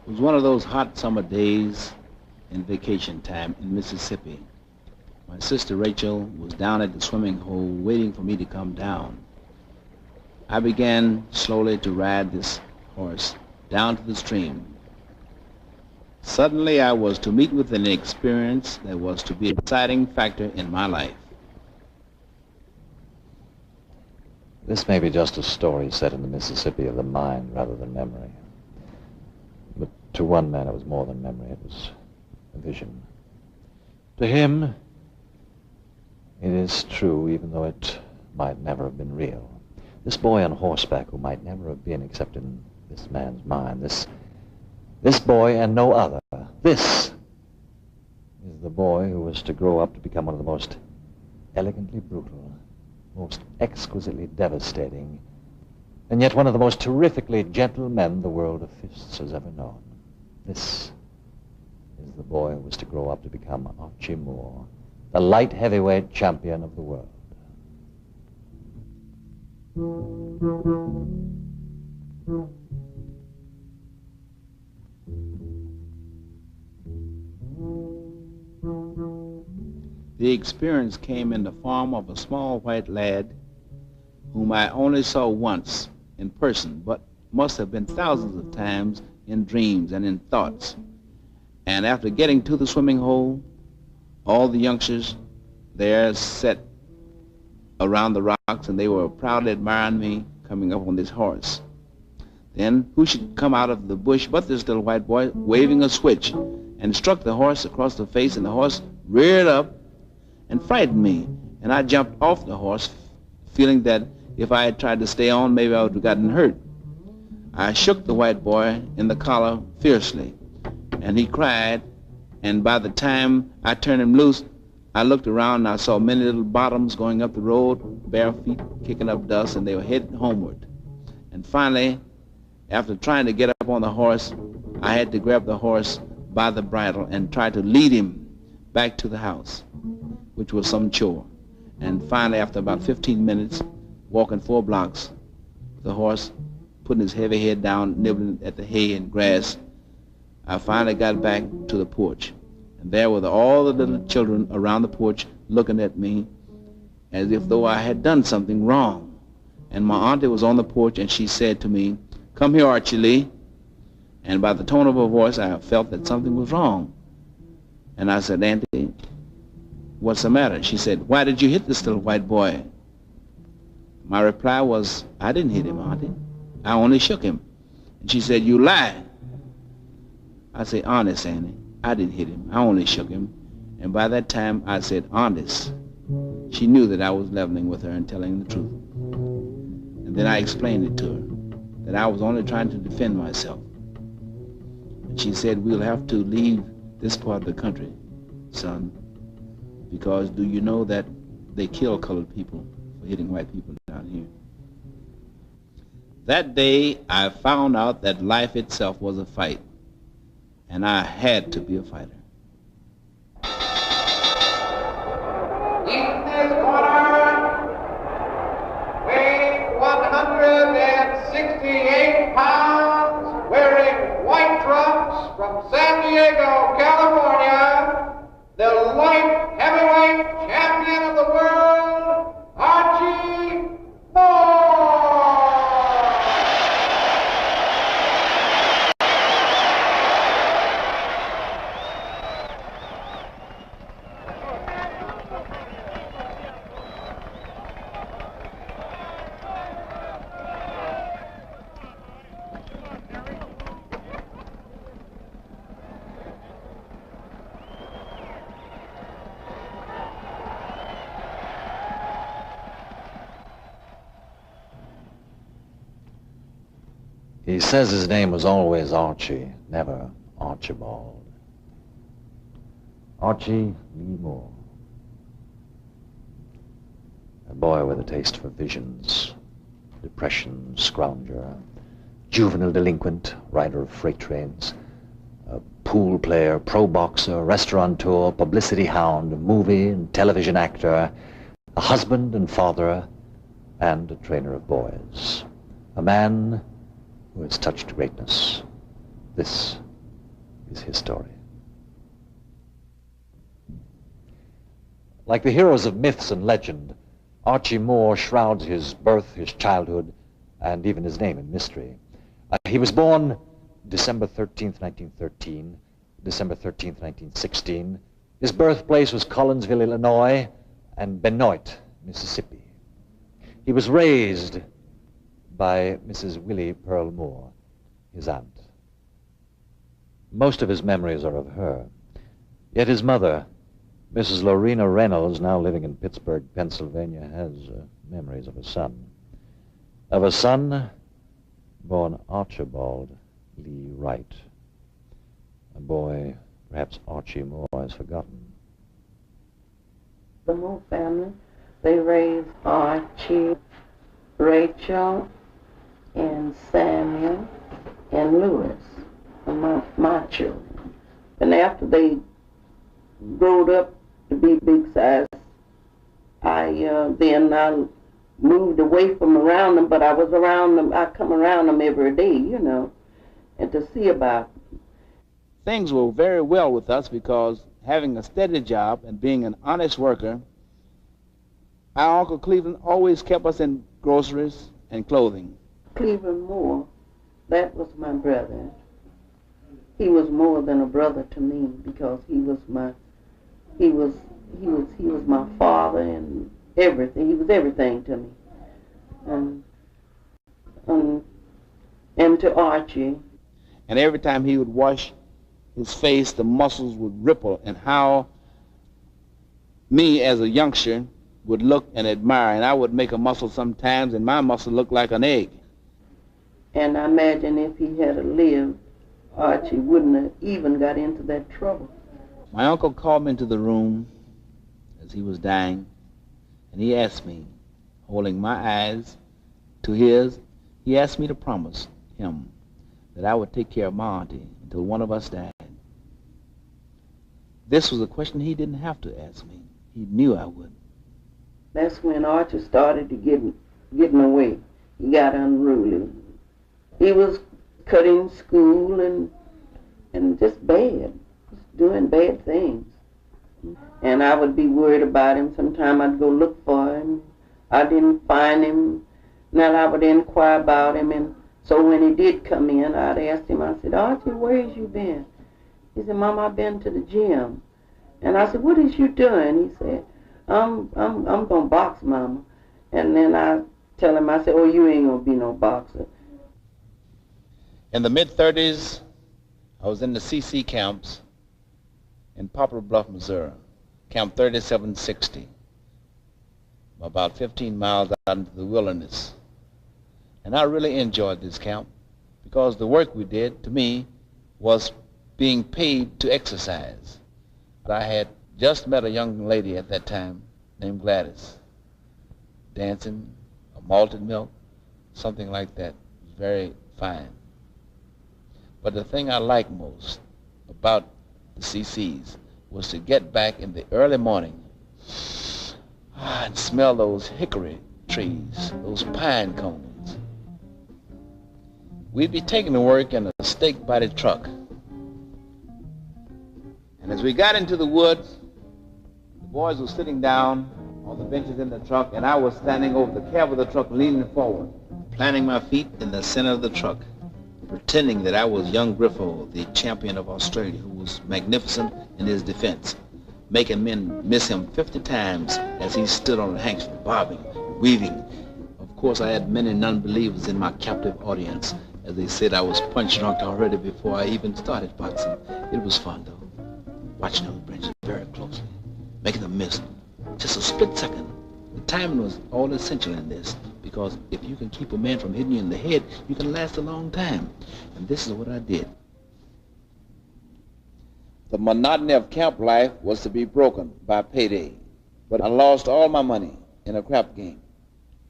It was one of those hot summer days in vacation time in Mississippi. My sister Rachel was down at the swimming hole waiting for me to come down. I began slowly to ride this horse down to the stream. Suddenly I was to meet with an experience that was to be a deciding factor in my life. This may be just a story set in the Mississippi of the mind rather than memory. But to one man it was more than memory, it was a vision. To him, it is true even though it might never have been real. This boy on horseback who might never have been except in this man's mind, this boy and no other, this is the boy who was to grow up to become one of the most elegantly brutal, most exquisitely devastating, and yet one of the most terrifically gentle men the world of fists has ever known. This is the boy who was to grow up to become Archie Moore, the light heavyweight champion of the world. The experience came in the form of a small white lad whom I only saw once in person, but must have been thousands of times in dreams and in thoughts. And after getting to the swimming hole, all the youngsters there sat around the rocks, and they were proudly admiring me coming up on this horse. Then who should come out of the bush but this little white boy waving a switch, and struck the horse across the face, and the horse reared up and frightened me. And I jumped off the horse, feeling that if I had tried to stay on, maybe I would have gotten hurt. I shook the white boy in the collar fiercely, and he cried, and by the time I turned him loose, I looked around and I saw many little bottoms going up the road, bare feet kicking up dust, and they were heading homeward. And finally, after trying to get up on the horse, I had to grab the horse by the bridle and try to lead him back to the house, which was some chore. And finally, after about 15 minutes, walking 4 blocks, the horse putting his heavy head down, nibbling at the hay and grass, I finally got back to the porch. And there were all the little children around the porch looking at me as if though I had done something wrong. And my auntie was on the porch, and she said to me, "Come here, Archie Lee." And by the tone of her voice, I felt that something was wrong. And I said, "Auntie, what's the matter?" She said, "Why did you hit this little white boy?" My reply was, "I didn't hit him, Auntie. I only shook him." And she said, "You lie." I said, "Honest, Auntie, I didn't hit him. I only shook him." And by that time, I said, "Honest." She knew that I was leveling with her and telling the truth. And then I explained it to her, that I was only trying to defend myself. And she said, "We'll have to leave this part of the country, son, because do you know that they kill colored people for hitting white people down here?" That day, I found out that life itself was a fight, and I had to be a fighter. In this corner, weighing 168 pounds, wearing white trunks from San Diego, California, the light heavyweight champion of the world, Archie Moore. He says his name was always Archie, never Archibald. Archie Lee Moore. A boy with a taste for visions, depression, scrounger, juvenile delinquent, rider of freight trains, a pool player, pro boxer, restaurateur, publicity hound, movie and television actor, a husband and father, and a trainer of boys. A man who has touched greatness. This is his story. Like the heroes of myths and legend, Archie Moore shrouds his birth, his childhood, and even his name in mystery. He was born December 13th, 1913, December 13th, 1916. His birthplace was Collinsville, Illinois, and Benoit, Mississippi. He was raised by Mrs. Willie Pearl Moore, his aunt. Most of his memories are of her. Yet his mother, Mrs. Lorena Reynolds, now living in Pittsburgh, Pennsylvania, has memories of a son. Of a son born Archibald Lee Wright, a boy perhaps Archie Moore has forgotten. The Moore family, they raised Archie, Rachel, and Samuel, and Louis, and my children. And after they growed up to be big size, I moved away from around them, but I was around them. I come around them every day, you know, and to see about them. Things were very well with us because having a steady job and being an honest worker, our Uncle Cleveland always kept us in groceries and clothing. Cleveland Moore, that was my brother. He was more than a brother to me because he was my father and everything. He was everything to me. And to Archie. And every time he would wash his face, the muscles would ripple, and how me as a youngster would look and admire. And I would make a muscle sometimes, and my muscle looked like an egg. And I imagine if he had lived, Archie wouldn't have even got into that trouble. My uncle called me into the room as he was dying, and he asked me, holding my eyes to his, he asked me to promise him that I would take care of my auntie until one of us died. This was a question he didn't have to ask me. He knew I would. That's when Archie started to getting away. He got unruly. He was cutting school and just bad, just doing bad things. And I would be worried about him. Sometime I'd go look for him. I didn't find him. Then I would inquire about him. And so when he did come in, I'd ask him, I said, Archie, where has you been? He said, Mom, I've been to the gym. And I said, what is you doing? He said, I'm gonna box, Mama. And then I tell him, I said, oh, you ain't gonna be no boxer. In the mid-30s, I was in the CC camps in Poplar Bluff, Missouri, Camp 3760, about 15 miles out into the wilderness. And I really enjoyed this camp because the work we did, to me, was being paid to exercise. I had just met a young lady at that time named Gladys, dancing, a malted milk, something like that. It was very fine. But the thing I liked most about the CCs was to get back in the early morning and smell those hickory trees, those pine cones. We'd be taking to work in a stake-body truck. And as we got into the woods, the boys were sitting down on the benches in the truck, and I was standing over the cab of the truck, leaning forward, planting my feet in the center of the truck, pretending that I was young Griffo, the champion of Australia, who was magnificent in his defense, making men miss him 50 times as he stood on the hanks, bobbing, weaving. Of course, I had many non-believers in my captive audience, as they said I was punch drunk already before I even started boxing. It was fun, though, watching those branches very closely, making them miss just a split second. The timing was all essential in this, because if you can keep a man from hitting you in the head, you can last a long time. And this is what I did. The monotony of camp life was to be broken by payday, but I lost all my money in a crap game.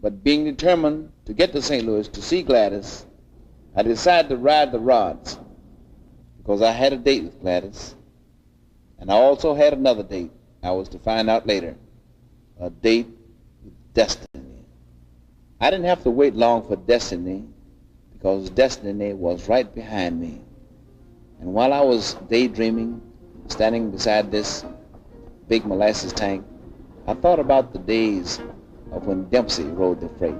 But being determined to get to St. Louis to see Gladys, I decided to ride the rods, because I had a date with Gladys, and I also had another date I was to find out later, a date with destiny. I didn't have to wait long for destiny, because destiny was right behind me. And while I was daydreaming, standing beside this big molasses tank, I thought about the days of when Dempsey rode the freight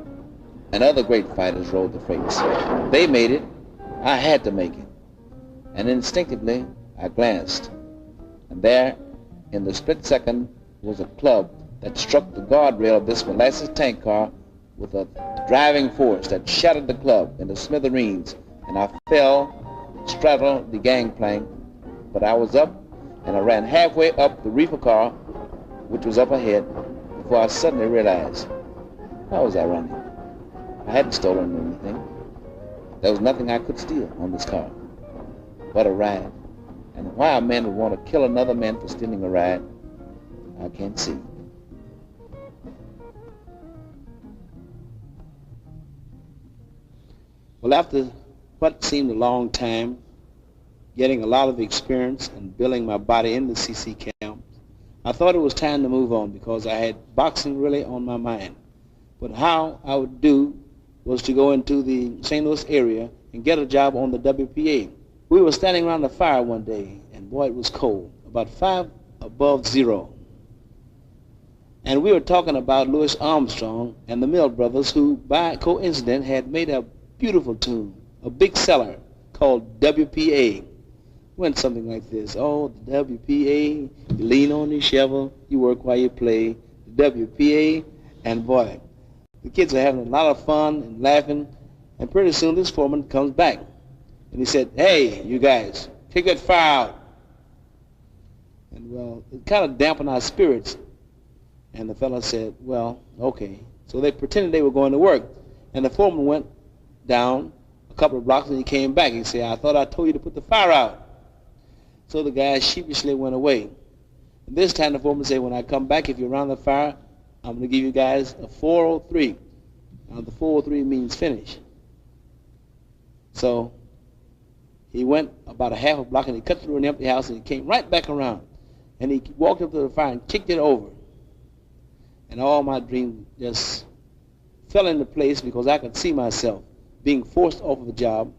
and other great fighters rode the freights. They made it. I had to make it. And instinctively, I glanced. And there, in the split second, was a club that struck the guardrail of this molasses tank car with a driving force that shattered the club into smithereens, and I fell, straddled the gangplank, but I was up, and I ran halfway up the reefer car, which was up ahead, before I suddenly realized, why was I running? I hadn't stolen anything. There was nothing I could steal on this car but a ride. And why a man would want to kill another man for stealing a ride, I can't see. Well, after what seemed a long time, getting a lot of experience and building my body in the CC camp, I thought it was time to move on because I had boxing really on my mind. But how I would do was to go into the St. Louis area and get a job on the WPA. We were standing around the fire one day, and boy, it was cold, about 5 above zero. And we were talking about Louis Armstrong and the Mill Brothers, who, by coincidence, had made a beautiful tune, a big seller, called WPA. Went something like this: oh, the WPA, you lean on your shovel, you work while you play, the WPA. And boy, the kids were having a lot of fun and laughing, and pretty soon this foreman comes back. And he said, hey, you guys, take that fire out. And well, it kind of dampened our spirits. And the fellow said, well, okay. So they pretended they were going to work. And the foreman went down a couple of blocks and he came back. He said, I thought I told you to put the fire out. So the guys sheepishly went away. And this time the foreman said, when I come back, if you're around the fire, I'm going to give you guys a 403. Now the 403 means finish. So he went about a half a block and he cut through an empty house and he came right back around. And he walked up to the fire and kicked it over. And all my dreams just fell into place because I could see myself being forced off of the job,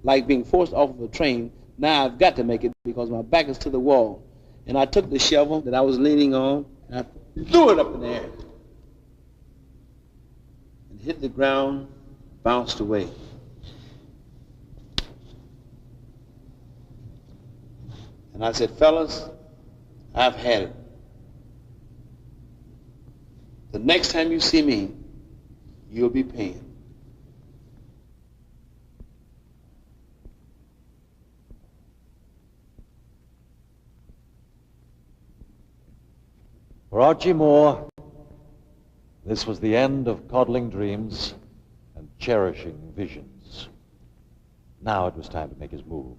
like being forced off of a train. Now I've got to make it because my back is to the wall. And I took the shovel that I was leaning on and I threw it up in the air. And hit the ground, bounced away. And I said, fellas, I've had it. The next time you see me, you'll be paying. For Archie Moore, this was the end of coddling dreams and cherishing visions. Now it was time to make his move.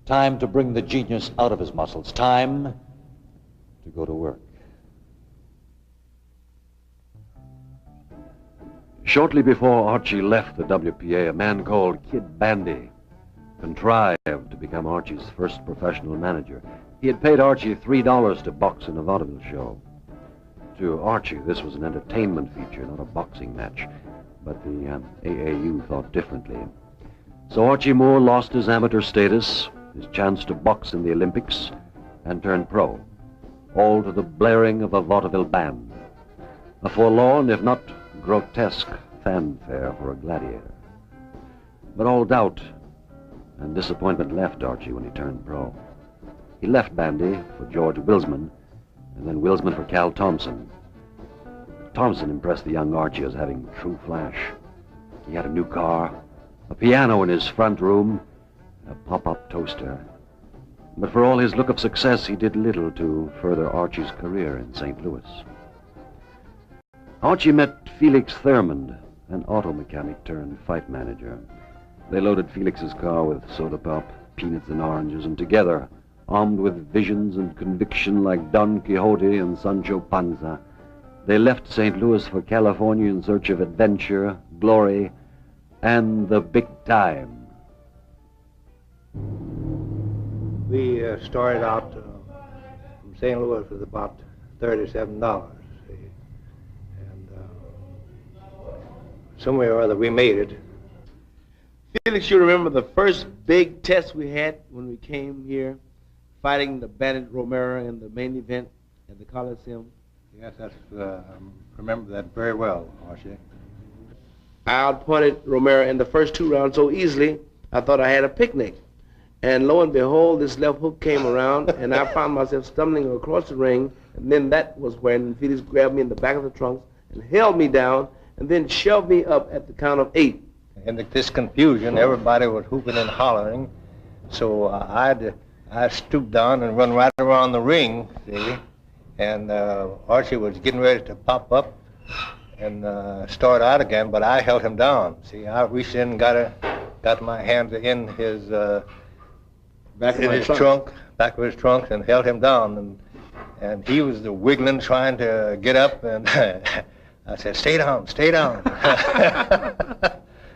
Time to bring the genius out of his muscles. Time to go to work. Shortly before Archie left the WPA, a man called Kid Bandy contrived to become Archie's first professional manager. He had paid Archie $3 to box in a vaudeville show. To Archie, this was an entertainment feature, not a boxing match. But the AAU thought differently. So Archie Moore lost his amateur status, his chance to box in the Olympics, and turned pro, all to the blaring of a vaudeville band. A forlorn, if not grotesque, fanfare for a gladiator. But all doubt and disappointment left Archie when he turned pro. He left Bandy for George Wilsman, and then Wilsman for Cal Thompson. Thompson impressed the young Archie as having true flash. He had a new car, a piano in his front room, a pop-up toaster. But for all his look of success, he did little to further Archie's career in St. Louis. Archie met Felix Thurmond, an auto mechanic turned fight manager. They loaded Felix's car with soda pop, peanuts and oranges, and together, armed with visions and conviction like Don Quixote and Sancho Panza, they left St. Louis for California in search of adventure, glory, and the big time. We started out from St. Louis with about $37. See? And somewhere or other we made it. Felix, you remember the first big test we had when we came here, fighting the Bandit Romero in the main event at the Coliseum? Yes, that's, remember that very well, Archie. I outpointed Romero in the first 2 rounds so easily, I thought I had a picnic. And lo and behold, this left hook came around, and I found myself stumbling across the ring, and then that was when Felix grabbed me in the back of the trunks and held me down, and then shoved me up at the count of 8. In this confusion, everybody was hooping and hollering, so I stooped down and run right around the ring, see, and Archie was getting ready to pop up and start out again, but I held him down. See, I reached in and got my hands in his back of his trunk, and held him down, and he was wiggling, trying to get up, and I said, "Stay down, stay down,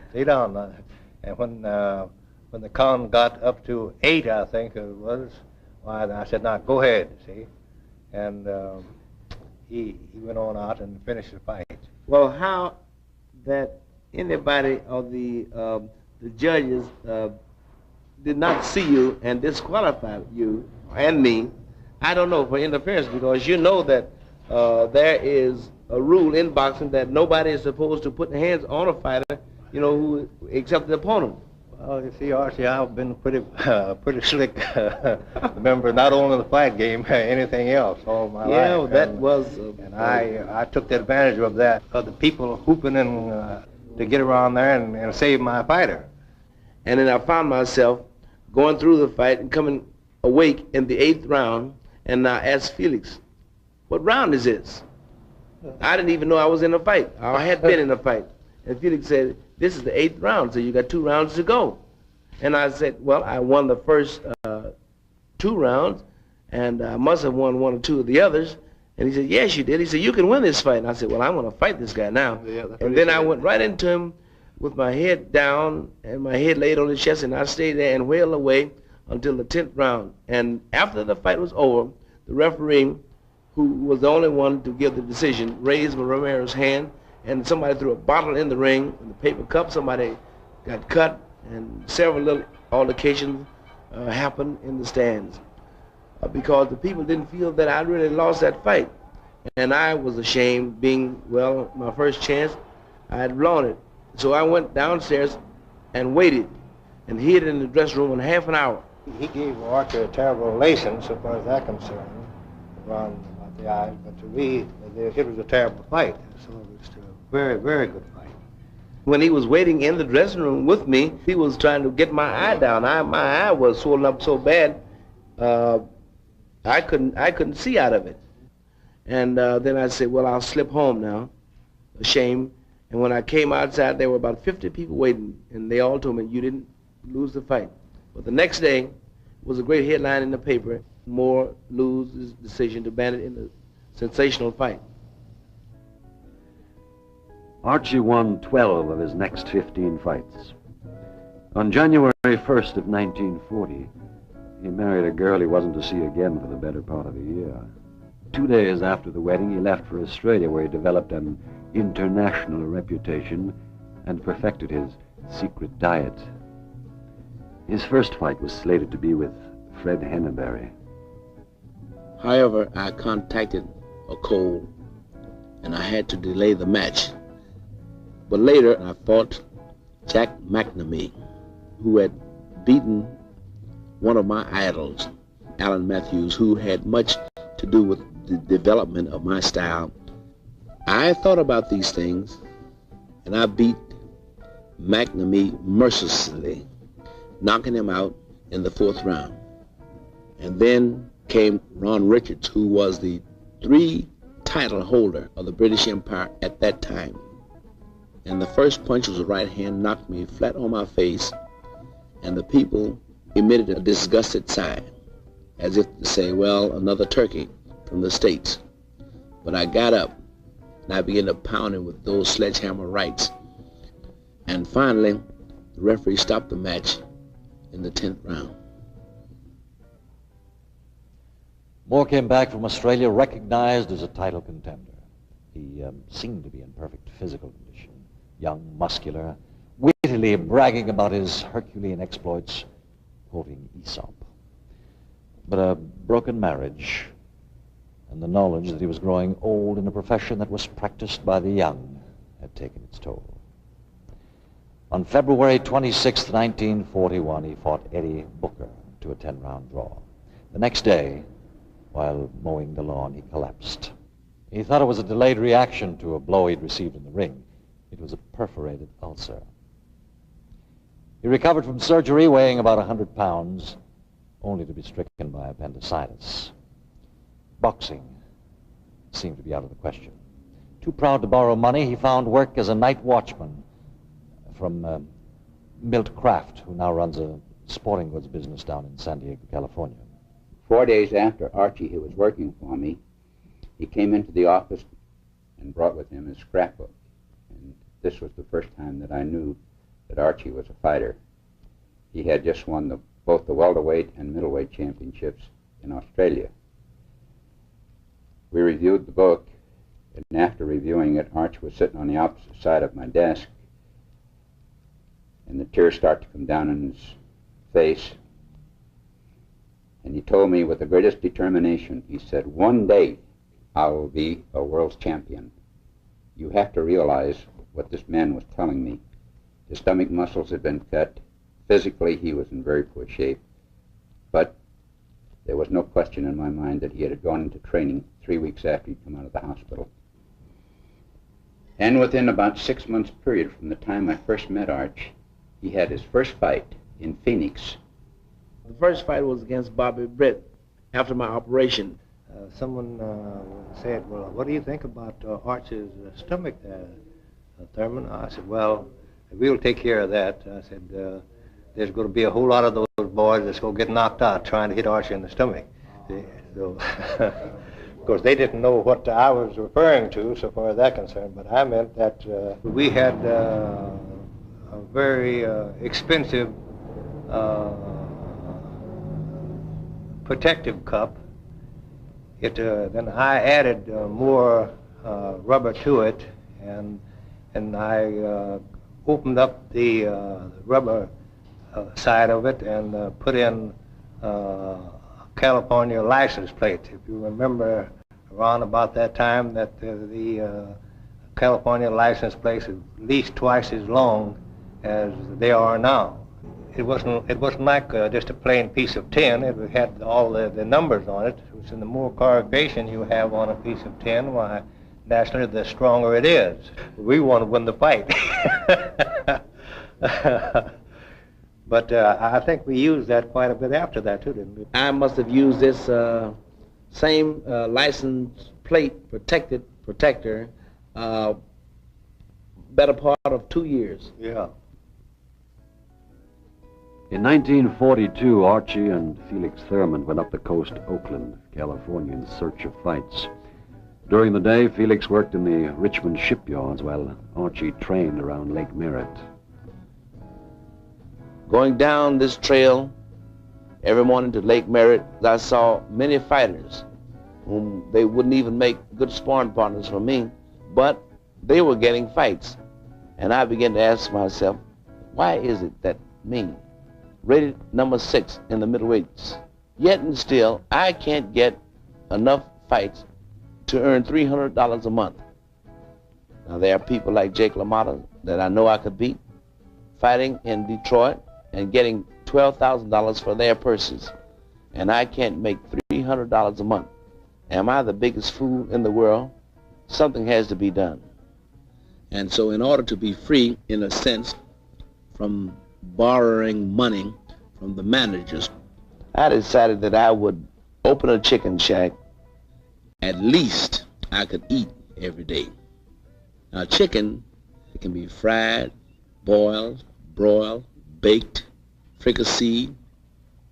stay down." And when the count got up to 8, I think it was, why I said, "Now go ahead," see, and he went on out and finished the fight. Well, how that anybody of the judges did not see you and disqualify you and me, I don't know, for interference, because you know that there is a rule in boxing that nobody is supposed to put hands on a fighter, you know, who except the opponent. Well, you see, Archie, I've been pretty slick member, not only the fight game, anything else all my life. Yeah, that was... and I took the advantage of that, of the people hooping and to get around there and save my fighter. And then I found myself going through the fight and coming awake in the 8th round, and I asked Felix, "What round is this?" I didn't even know I was in a fight. I had been in a fight. And Felix said, "This is the 8th round, so you got 2 rounds to go." And I said, "Well, I won the first 2 rounds, and I must have won 1 or 2 of the others." And he said, "Yes, you did." He said, "You can win this fight." And I said, "Well, I'm going to fight this guy now." Yeah, and then I went right into him with my head down and my head laid on his chest, and I stayed there and wailed away until the 10th round. And after the fight was over, the referee, who was the only one to give the decision, raised Romero's hand, and somebody threw a bottle in the ring, in the paper cup. Somebody got cut, and several little altercations happened in the stands because the people didn't feel that I really lost that fight. And I was ashamed, being, well, my first chance, I had blown it. So I went downstairs and waited and hid in the dressing room in half an hour. He gave Archie a terrible relation, so far as that's concerned, around about the eyes, but to me, it was a terrible fight. So it was a very, very good fight. When he was waiting in the dressing room with me, he was trying to get my eye down. My eye was swollen up so bad, I couldn't see out of it. And then I said, "Well, I'll slip home now," ashamed. And when I came outside, there were about 50 people waiting, and they all told me, "You didn't lose the fight." But the next day was a great headline in the paper: Moore loses decision to Bandit in the sensational fight. Archie won 12 of his next 15 fights. On January 1st of 1940, he married a girl he wasn't to see again for the better part of a year. 2 days after the wedding, he left for Australia, where he developed an international reputation and perfected his secret diet. His first fight was slated to be with Fred Henneberry. However, I contacted a cold, and I had to delay the match. But later, I fought Jack McNamee, who had beaten one of my idols, Alan Matthews, who had much to do with the development of my style. I thought about these things, and I beat McNamee mercilessly, knocking him out in the 4th round. And then came Ron Richards, who was the 3 title holder of the British Empire at that time. And the first punch was a right hand, knocked me flat on my face, and the people emitted a disgusted sigh, as if to say, "Well, another turkey from the States." But I got up, and I began to pound him with those sledgehammer rights. And finally, the referee stopped the match in the 10th round. Moore came back from Australia recognized as a title contender. He seemed to be in perfect physical condition, young, muscular, with giddily bragging about his Herculean exploits, quoting Aesop. But a broken marriage and the knowledge that he was growing old in a profession that was practiced by the young had taken its toll. On February 26, 1941, he fought Eddie Booker to a 10-round draw. The next day, while mowing the lawn, he collapsed. He thought it was a delayed reaction to a blow he'd received in the ring. It was a perforated ulcer. He recovered from surgery weighing about 100 pounds, only to be stricken by appendicitis. Boxing seemed to be out of the question. Too proud to borrow money, he found work as a night watchman from Milt Kraft, who now runs a sporting goods business down in San Diego, California. 4 days after Archie, who was working for me, he came into the office and brought with him his scrapbook. And this was the first time that I knew that Archie was a fighter. He had just won both the welterweight and middleweight championships in Australia. We reviewed the book, and after reviewing it, Archie was sitting on the opposite side of my desk, and the tears started to come down in his face. And he told me with the greatest determination, he said, "One day I will be a world's champion." You have to realize what this man was telling me. His stomach muscles had been cut. Physically, he was in very poor shape. But there was no question in my mind that he had gone into training 3 weeks after he'd come out of the hospital. And within about 6 months period from the time I first met Arch, he had his first fight in Phoenix. The first fight was against Bobby Britt after my operation. Someone said, "Well, what do you think about Arch's stomach there, Thurman?" I said, "Well, we'll take care of that." I said, "There's going to be a whole lot of those boys that's going to get knocked out trying to hit Archie in the stomach." So, of course, they didn't know what I was referring to so far as that concerned, but I meant that we had a very expensive protective cup. Then I added more rubber to it, and I opened up the rubber side of it and put in a California license plate. If you remember, around about that time, that the California license plates is at least twice as long as they are now. It wasn't like just a plain piece of tin. It had all the numbers on it. So the more corrugation you have on a piece of tin, why, naturally, the stronger it is. We want to win the fight. But I think we used that quite a bit after that, too, didn't we? I must have used this same license plate protector better part of 2 years. Yeah. In 1942, Archie and Felix Thurman went up the coast to Oakland, California, in search of fights. During the day, Felix worked in the Richmond shipyards while Archie trained around Lake Merritt. Going down this trail every morning to Lake Merritt, I saw many fighters whom they wouldn't even make good sparring partners for me, but they were getting fights. And I began to ask myself, why is it that me, rated number 6 in the middleweights, yet and still I can't get enough fights to earn $300 a month? Now there are people like Jake LaMotta that I know I could beat, fighting in Detroit and getting $12,000 for their purses, and I can't make $300 a month. Am I the biggest fool in the world? Something has to be done. And so in order to be free, in a sense, from borrowing money from the managers, I decided that I would open a chicken shack. At least I could eat every day. Now chicken, it can be fried, boiled, broiled, baked, fricasseed,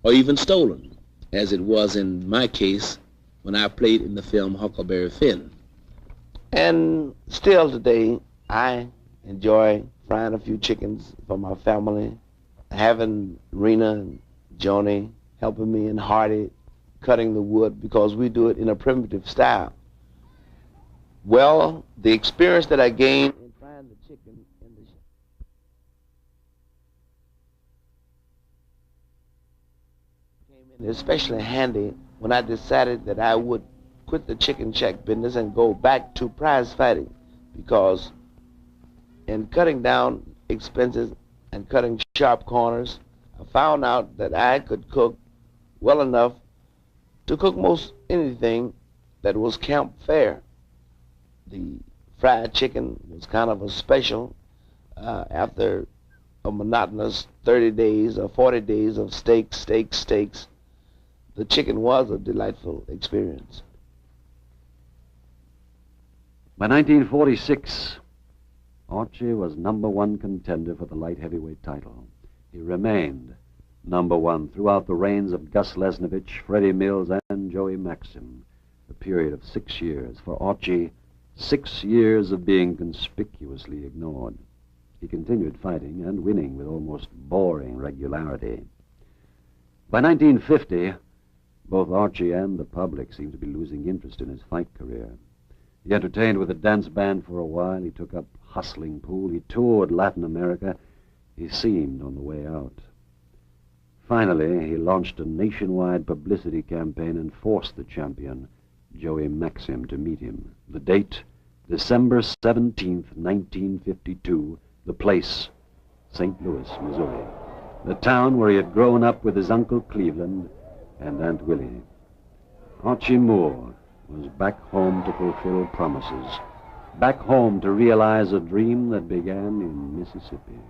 or even stolen, as it was in my case when I played in the film Huckleberry Finn. And still today, I enjoy frying a few chickens for my family, having Rena and Joni helping me and Hardy cutting the wood, because we do it in a primitive style. Well, the experience that I gained in frying the chicken in the Especially handy when I decided that I would quit the chicken shack business and go back to prize fighting, because in cutting down expenses and cutting sharp corners, I found out that I could cook well enough to cook most anything that was camp fare. The fried chicken was kind of a special after a monotonous 30 days or 40 days of steaks. The chicken was a delightful experience. By 1946, Archie was #1 contender for the light heavyweight title. He remained #1 throughout the reigns of Gus Lesnevich, Freddie Mills, and Joey Maxim, a period of 6 years. For Archie, 6 years of being conspicuously ignored. He continued fighting and winning with almost boring regularity. By 1950, both Archie and the public seemed to be losing interest in his fight career. He entertained with a dance band for a while. He took up hustling pool. He toured Latin America. He seemed on the way out. Finally, he launched a nationwide publicity campaign and forced the champion, Joey Maxim, to meet him. The date, December 17th, 1952. The place, St. Louis, Missouri. The town where he had grown up with his Uncle Cleveland and Aunt Willie. Archie Moore was back home to fulfill promises, back home to realize a dream that began in Mississippi.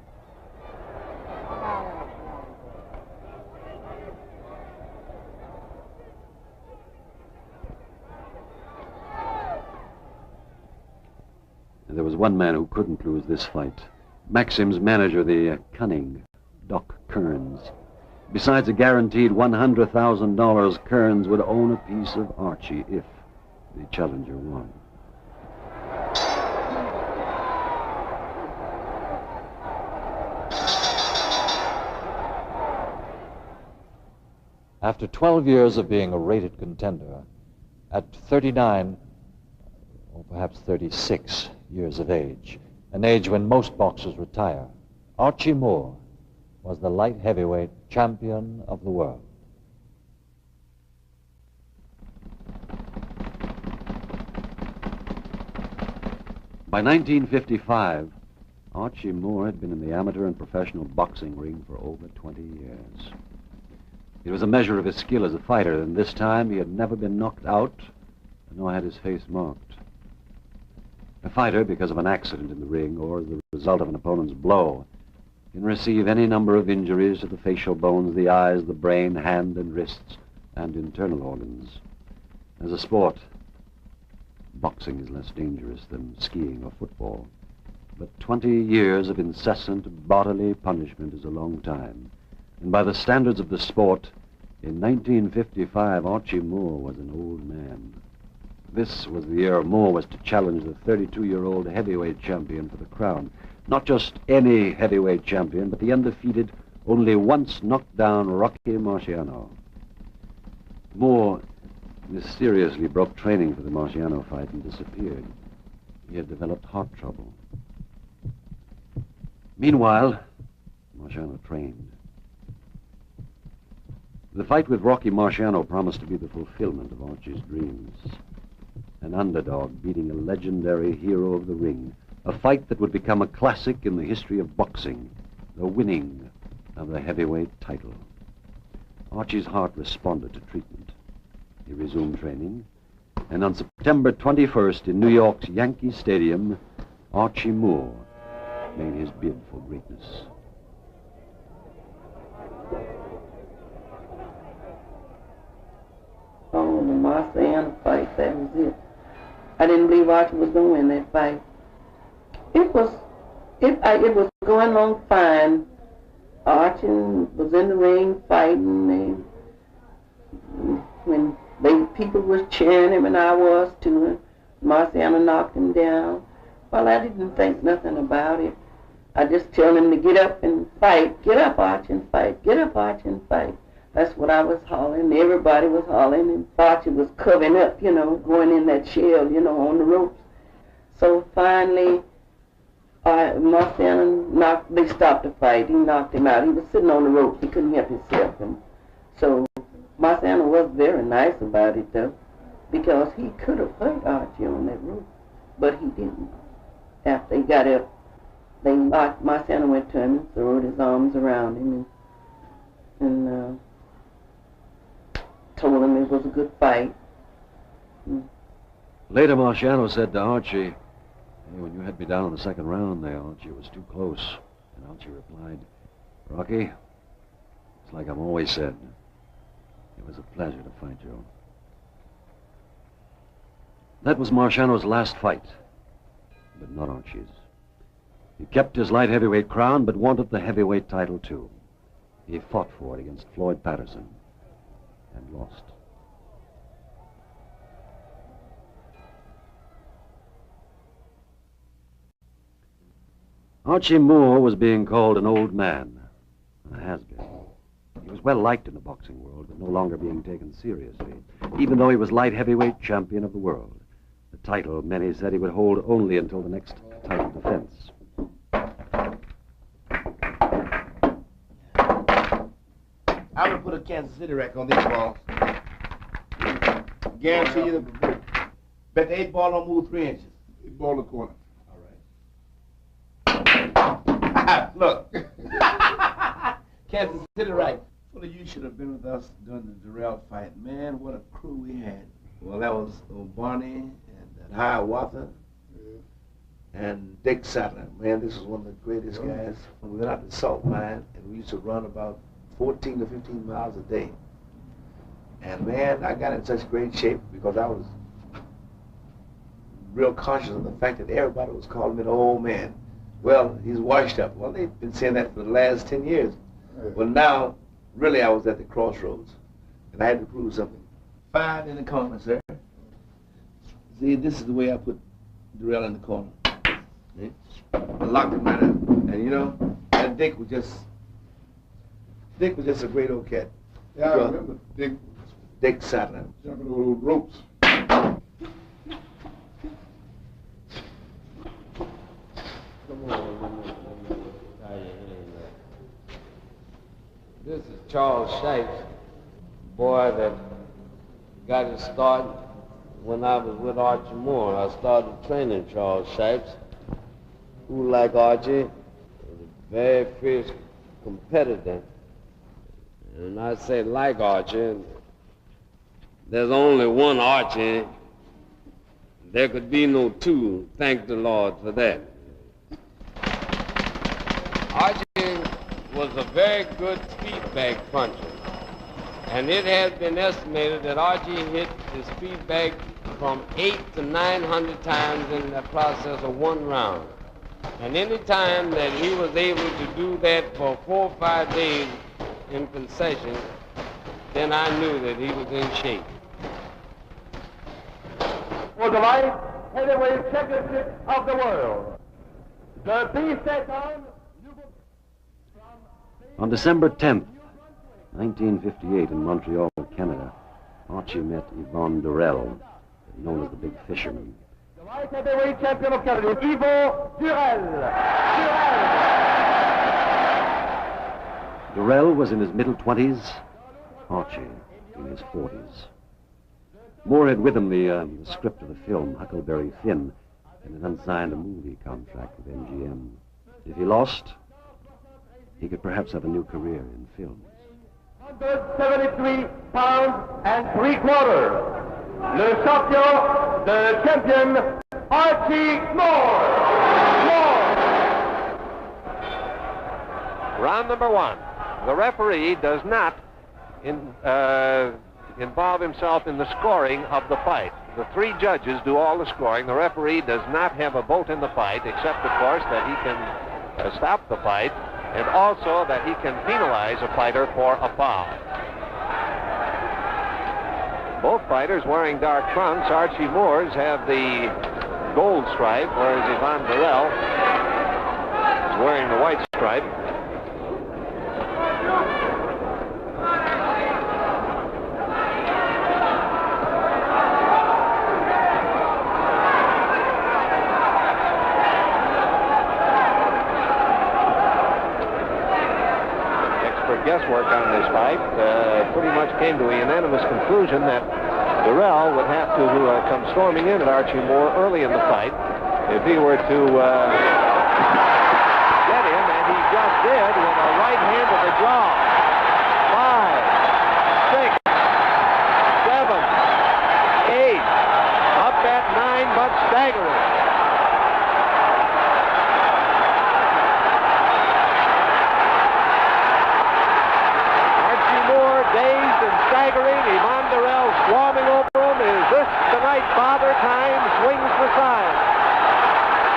And there was one man who couldn't lose this fight. Maxim's manager, the cunning Doc Kearns. Besides a guaranteed $100,000, Kearns would own a piece of Archie if the challenger won. After 12 years of being a rated contender, at 39, or perhaps 36 years of age, an age when most boxers retire, Archie Moore was the light heavyweight champion of the world. By 1955, Archie Moore had been in the amateur and professional boxing ring for over 20 years. It was a measure of his skill as a fighter, and this time he had never been knocked out, nor had his face marked. A fighter, because of an accident in the ring or as the result of an opponent's blow, can receive any number of injuries to the facial bones, the eyes, the brain, hand and wrists, and internal organs. As a sport, boxing is less dangerous than skiing or football. But 20 years of incessant bodily punishment is a long time. And by the standards of the sport, in 1955, Archie Moore was an old man. This was the year Moore was to challenge the 32-year-old heavyweight champion for the crown. Not just any heavyweight champion, but the undefeated, only once knocked down Rocky Marciano. Moore mysteriously broke training for the Marciano fight and disappeared. He had developed heart trouble. Meanwhile, Marciano trained. The fight with Rocky Marciano promised to be the fulfillment of Archie's dreams. An underdog beating a legendary hero of the ring. A fight that would become a classic in the history of boxing. The winning of the heavyweight title. Archie's heart responded to treatment. He resumed training. And on September 21st in New York's Yankee Stadium, Archie Moore made his bid for greatness. Oh, the Marciano fight, that was it. I didn't believe Archie was going to win that fight. It was going along fine. Archie was in the ring fighting. When people was cheering him, and I was too. Marciano knocked him down. Well, I didn't think nothing about it. I just told him to get up and fight. Get up, Archie, and fight. Get up, Archie, and fight. That's what I was hollering. Everybody was hollering, and Archie was covering up, going in that shell, on the ropes. So finally, Marciano they stopped the fight. He knocked him out. He was sitting on the ropes. He couldn't help himself. And so Marciano was very nice about it, though, because he could have hurt Archie on that rope, but he didn't. After he got up, Marciano went to him and threw his arms around him and told him it was a good fight. Later, Marciano said to Archie, "Hey, when you had me down in the second round there, Archie, it was too close." And Archie replied, "Rocky, it's like I've always said. It was a pleasure to fight you." That was Marciano's last fight, but not Archie's. He kept his light heavyweight crown, but wanted the heavyweight title, too. He fought for it against Floyd Patterson and lost. Archie Moore was being called an old man, and has been. He was well liked in the boxing world, but no longer being taken seriously, even though he was light heavyweight champion of the world. The title, many said he would hold only until the next title defense. I'm gonna put a Kansas City rack on these balls. Guarantee you the bet the 8 ball don't move 3 inches. 8 ball a corner. Look. Kansas City rack. Well, you should have been with us during the Durrell fight. Man, what a crew we had. Well, that was Barney and that Hiawatha and Dick Sattler. Man, this was one of the greatest guys. We went out to salt mine, and we used to run about 14 to 15 miles a day. And man, I got in such great shape because I was real conscious of the fact that everybody was calling me the old man. Well, he's washed up. Well, they've been saying that for the last 10 years. Well, now, really, I was at the crossroads, and I had to prove something. 5 in the corner, sir. See, this is the way I put Durrell in the corner. See? I locked him right up. And you know, that Dick was just a great old cat. Yeah, I remember Dick Sattler. Jumping over those ropes. This is Charles Shipes, boy that got his start when I was with Archie Moore. I started training Charles Shipes, who, like Archie, was a very fierce competitor. And I say like Archie, there's only one Archie. There could be no two. Thank the Lord for that. Archie was a very good speedbag puncher. And it has been estimated that Archie hit the speedbag from 800 to 900 times in the process of one round. And any time that he was able to do that for 4 or 5 days in concession, then I knew that he was in shape. For the light heavyweight championship of the world, the peace set on. On December 10th, 1958, in Montreal, Canada, Archie met Yvon Durrell, known as the Big Fisherman. The light heavyweight champion of Canada, Yvon Durrell. Durrell was in his middle 20s, Archie in his 40s. Moore had with him the script of the film, Huckleberry Finn, and an unsigned movie contract with MGM. If he lost, he could perhaps have a new career in films. 173 pounds and 3/4. Le champion, the champion, Archie Moore. Round number 1. The referee does not involve himself in the scoring of the fight. The 3 judges do all the scoring. The referee does not have a vote in the fight, except, of course, that he can stop the fight, and also that he can penalize a fighter for a foul. Both fighters wearing dark trunks. Archie Moore's have the gold stripe, whereas Yvon Durrell is wearing the white stripe. Guess work on this fight, pretty much came to a unanimous conclusion that Durrell would have to come storming in at Archie Moore early in the fight if he were to get him, and he just did with a right hand to the jaw. 5, 6, 7, 8, up at 9, but staggering. Archie Moore dazed and staggering. Yvonne Durrell swarming over him. Is this the night Father Time swings the sign?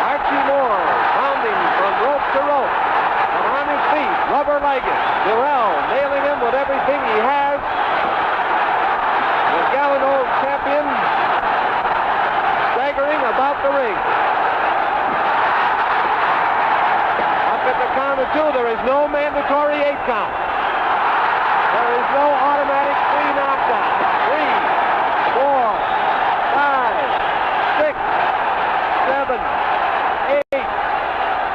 Archie Moore pounding from rope to rope and on his feet, rubber-legged. Durrell nailing him with everything he has. The gallant old champion staggering about the ring. Up at the count of 2, there is no mandatory 8 count. There is no automatic 3 knockdown. 3, 4, 5, 6, 7, 8,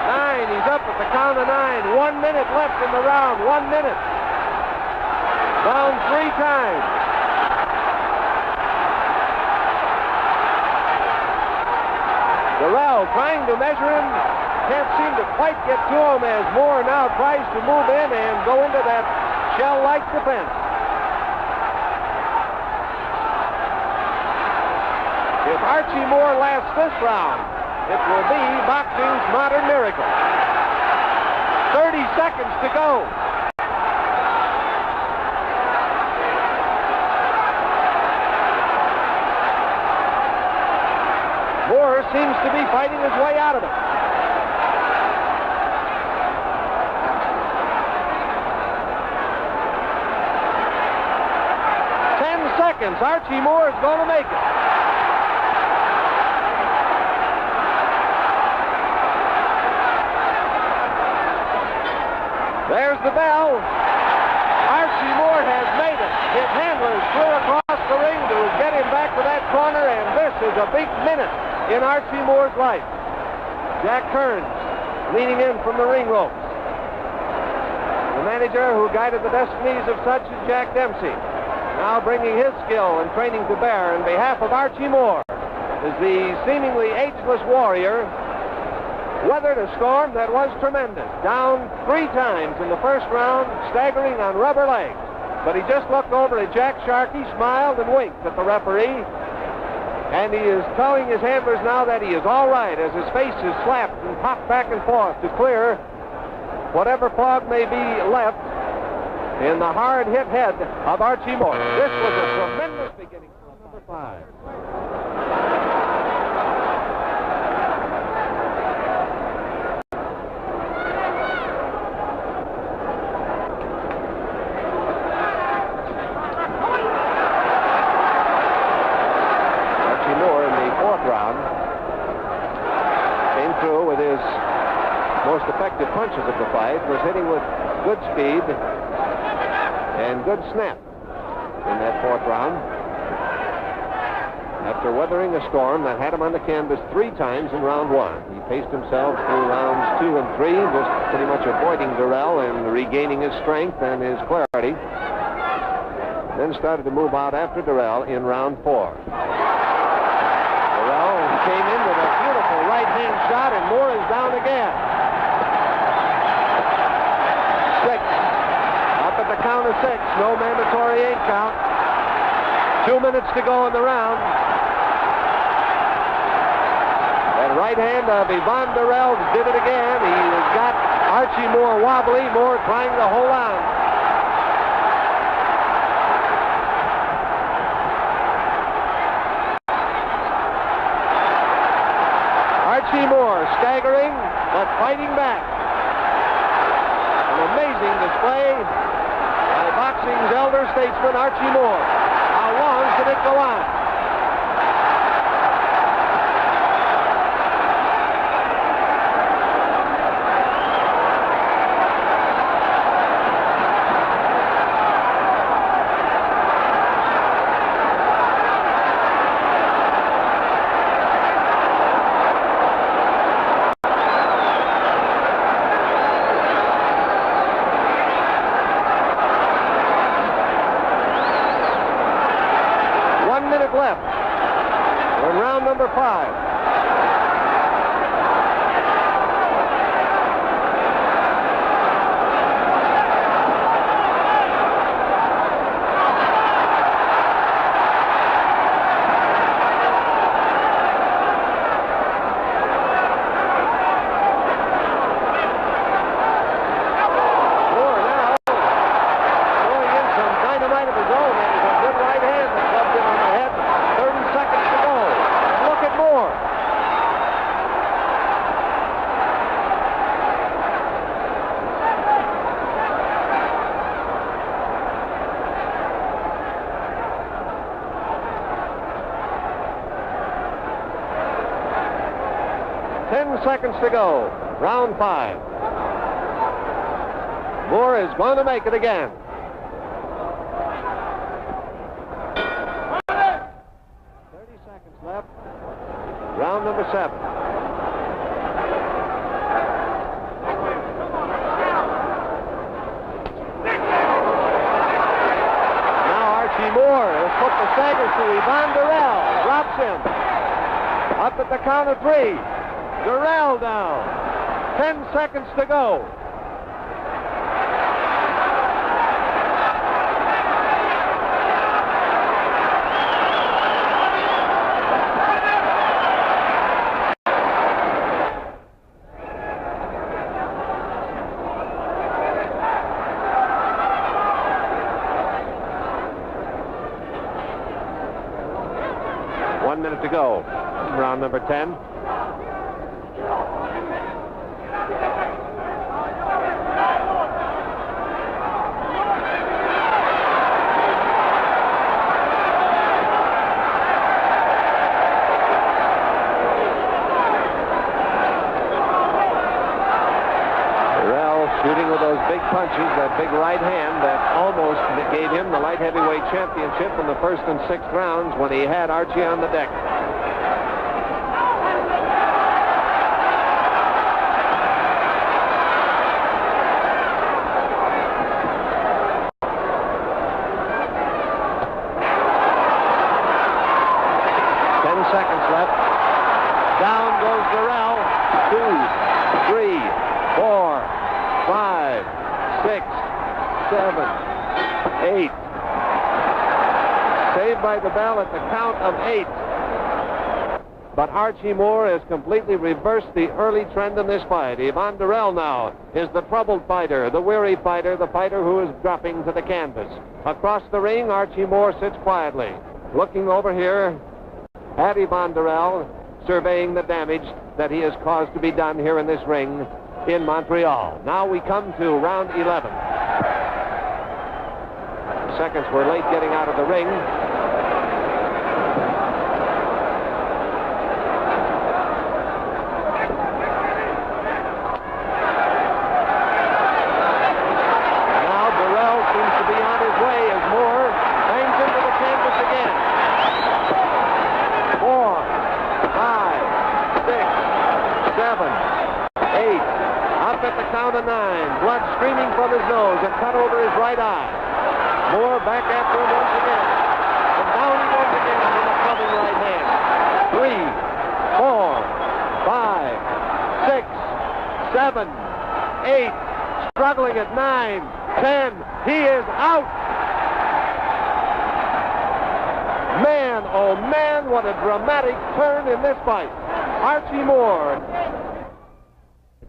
9. He's up at the count of 9. 1 minute left in the round. 1 minute. Down 3 times. Durrell trying to measure him. Can't seem to quite get to him as Moore now tries to move in and go into that shell-like defense. If Archie Moore lasts this round, it will be boxing's modern miracle. 30 seconds to go. Moore seems to be fighting his way out of it. 10 seconds. Archie Moore is going to make it. There's the bell. Archie Moore has made it. His handlers flew across the ring to get him back to that corner, and this is a big minute in Archie Moore's life. Jack Kearns leaning in from the ring ropes. The manager who guided the destinies of such as Jack Dempsey, now bringing his skill and training to bear in behalf of Archie Moore, is the seemingly ageless warrior. Weathered a storm that was tremendous. Down 3 times in the first round, staggering on rubber legs. But he just looked over at Jack Sharkey, smiled and winked at the referee. And he is telling his handlers now that he is all right as his face is slapped and popped back and forth to clear whatever fog may be left in the hard-hit head of Archie Moore. This was a tremendous beginning for number 5. Most effective punches of the fight, was hitting with good speed and good snap in that 4th round. After weathering a storm that had him on the canvas 3 times in round 1, he paced himself through rounds 2 and 3, just pretty much avoiding Durrell and regaining his strength and his clarity. Then started to move out after Durrell in round 4. Durrell came in with a beautiful right-hand shot, and Moore is down again. 6. Up at the count of 6. No mandatory 8 count. 2 minutes to go in the round. That right hand of Yvonne Durrell did it again. He has got Archie Moore wobbly. Moore trying to hold on. Archie Moore staggering, but fighting back. An amazing display by boxing's elder statesman, Archie Moore. How long can it go on? left. We're in round number 5. Seconds to go. Round 5. Moore is going to make it again. 30 seconds left. Round number 7. Now Archie Moore has put the stagger to Yvonne Durrell. Drops him. Up at the count of 3. Durrell down. 10 seconds to go. One minute to go. Round number 10. Shooting with those big punches, that big right hand that almost gave him the light heavyweight championship in the 1st and 6th rounds when he had Archie on the deck. Seconds left. Down goes Durrell. 2, 3, 4, 5, 6, 7, 8. Saved by the bell at the count of 8. But Archie Moore has completely reversed the early trend in this fight. Yvonne Durrell now is the troubled fighter, the weary fighter, the fighter who is dropping to the canvas. Across the ring, Archie Moore sits quietly, looking over here at Yvonne Durrell, surveying the damage that he has caused to be done here in this ring in Montreal. Now we come to round 11. Seconds were late getting out of the ring. Now Durrell seems to be on his way as Moore bangs into the canvas again. 4, 5, 6, 7, 8. Up at the count of 9. Blood streaming from his nose and cut over his right eye. Moore back after him once again. And down he goes again with a clubbing right hand. 3, 4, 5, 6, 7, 8. Struggling at 9, 10. He is out. Man, oh man, what a dramatic turn in this fight. Archie Moore.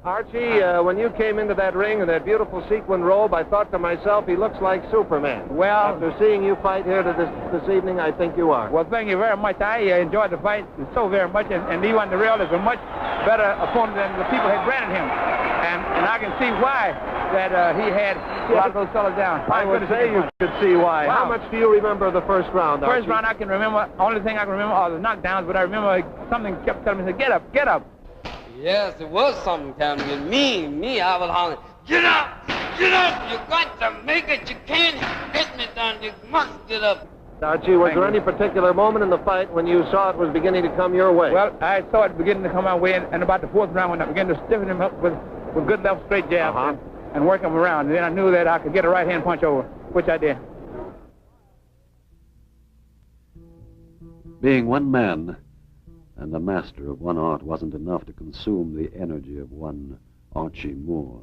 Archie, when you came into that ring in that beautiful sequin robe, I thought to myself, he looks like Superman. Well, after seeing you fight here this evening, I think you are. Well, thank you very much. I enjoyed the fight so very much, and Yvonne Durrell is a much better opponent than the people had granted him. And I can see why that he had a lot of those fellas down. I would say you could see why. Wow. How much do you remember of the first round, Archie? First round I can remember, only thing I can remember are the knockdowns, but I remember something kept telling me, get up, get up. Yes, it was something telling me, I was hollering, get up, you got to make it, you can't get me done, you must get up. Archie, was there any particular moment in the fight when you saw it was beginning to come your way? Well, I saw it beginning to come my way, and about the 4th round when I began to stiffen him up with good left straight jabs and work him around, and then I knew that I could get a right hand punch over, which I did. Being one man and the master of one art wasn't enough to consume the energy of one Archie Moore.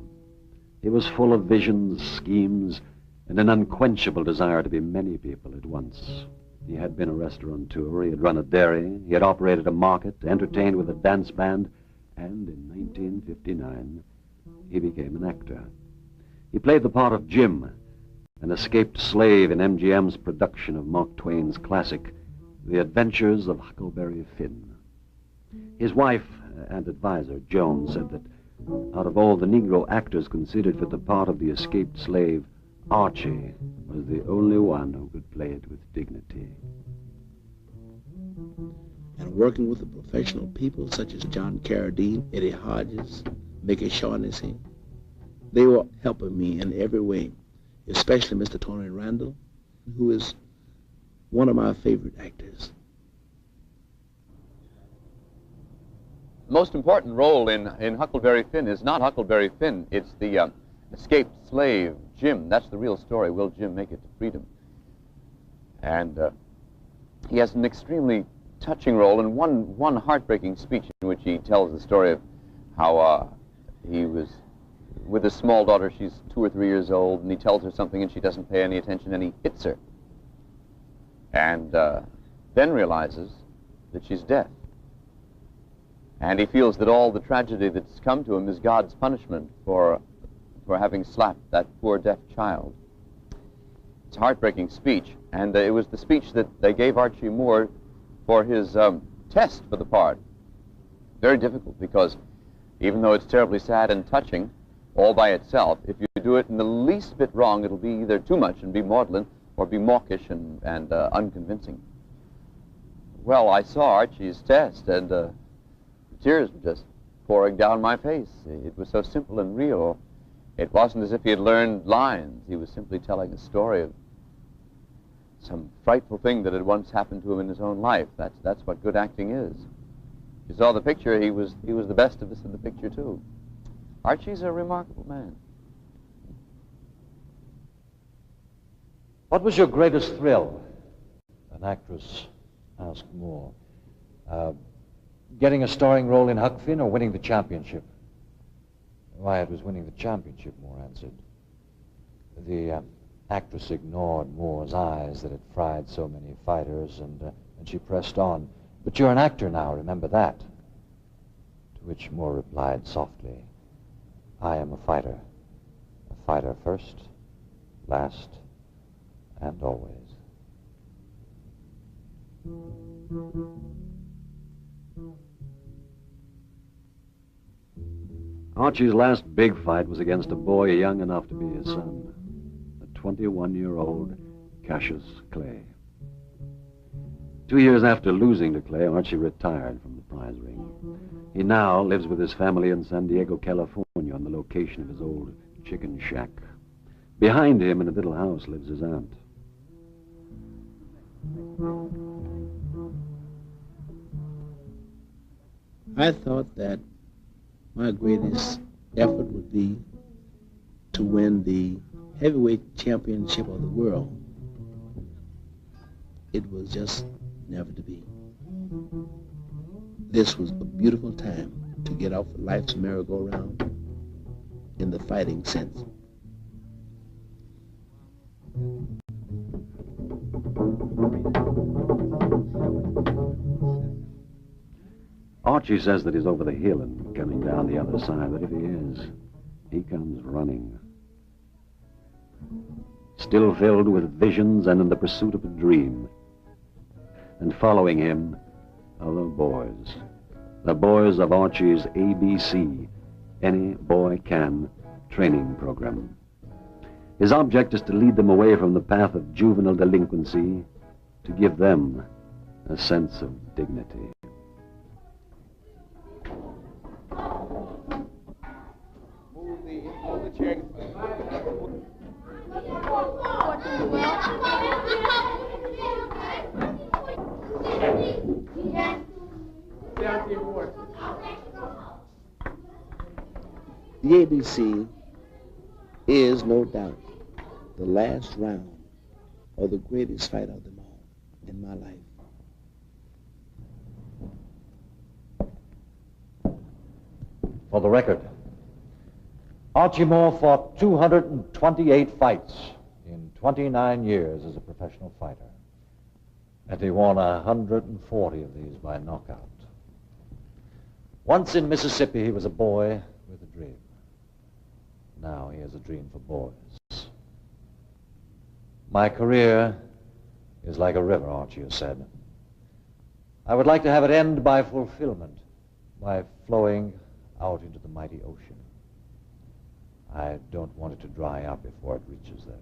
He was full of visions, schemes, and an unquenchable desire to be many people at once. He had been a restaurateur, he had run a dairy, he had operated a market, entertained with a dance band, and in 1959, he became an actor. He played the part of Jim, an escaped slave in MGM's production of Mark Twain's classic, The Adventures of Huckleberry Finn. His wife and advisor, Joan, said that out of all the Negro actors considered for the part of the escaped slave, Archie was the only one who could play it with dignity. And working with the professional people such as John Carradine, Eddie Hodges, Mickey Shaughnessy, they were helping me in every way, especially Mr. Tony Randall, who is one of my favorite actors. The most important role in Huckleberry Finn is not Huckleberry Finn, it's the escaped slave, Jim. That's the real story. Will Jim make it to freedom? And he has an extremely touching role in one heartbreaking speech in which he tells the story of how he was with his small daughter. She's 2 or 3 years old, and he tells her something and she doesn't pay any attention, and he hits her. And then realizes that she's deaf. And he feels that all the tragedy that's come to him is God's punishment for having slapped that poor deaf child. It's a heartbreaking speech, and it was the speech that they gave Archie Moore for his test for the part. Very difficult, because even though it's terribly sad and touching all by itself, if you do it in the least bit wrong, it'll be either too much and be maudlin, or be mawkish and unconvincing. Well, I saw Archie's test, and the tears were just pouring down my face. It was so simple and real. It wasn't as if he had learned lines. He was simply telling a story of some frightful thing that had once happened to him in his own life. That's what good acting is. You saw the picture, he was the best of us in the picture, too. Archie's a remarkable man. What was your greatest thrill? An actress asked Moore. Getting a starring role in Huck Finn or winning the championship? Why, it was winning the championship, Moore answered. The actress ignored Moore's eyes that had fried so many fighters, and she pressed on. But you're an actor now, remember that. To which Moore replied softly, I am a fighter first, last, and always. Archie's last big fight was against a boy young enough to be his son, the 21-year-old Cassius Clay. 2 years after losing to Clay, Archie retired from the prize ring. He now lives with his family in San Diego, California, on the location of his old chicken shack. Behind him in a little house lives his aunt. I thought that my greatest effort would be to win the heavyweight championship of the world. It was just never to be. This was a beautiful time to get off life's merry-go-round in the fighting sense. Archie says that he's over the hill and coming down the other side, but if he is, he comes running. Still filled with visions and in the pursuit of a dream. And following him are the boys of Archie's ABC, Any Boy Can training program. His object is to lead them away from the path of juvenile delinquency, to give them a sense of dignity. The ABC is, no doubt, the last round or the greatest fight of them all in my life. For the record, Archie Moore fought 228 fights in 29 years as a professional fighter. And he won 140 of these by knockout. Once in Mississippi, he was a boy with a dream. Now he has a dream for boys. My career is like a river, Archie has said. I would like to have it end by fulfillment, by flowing out into the mighty ocean. I don't want it to dry up before it reaches there.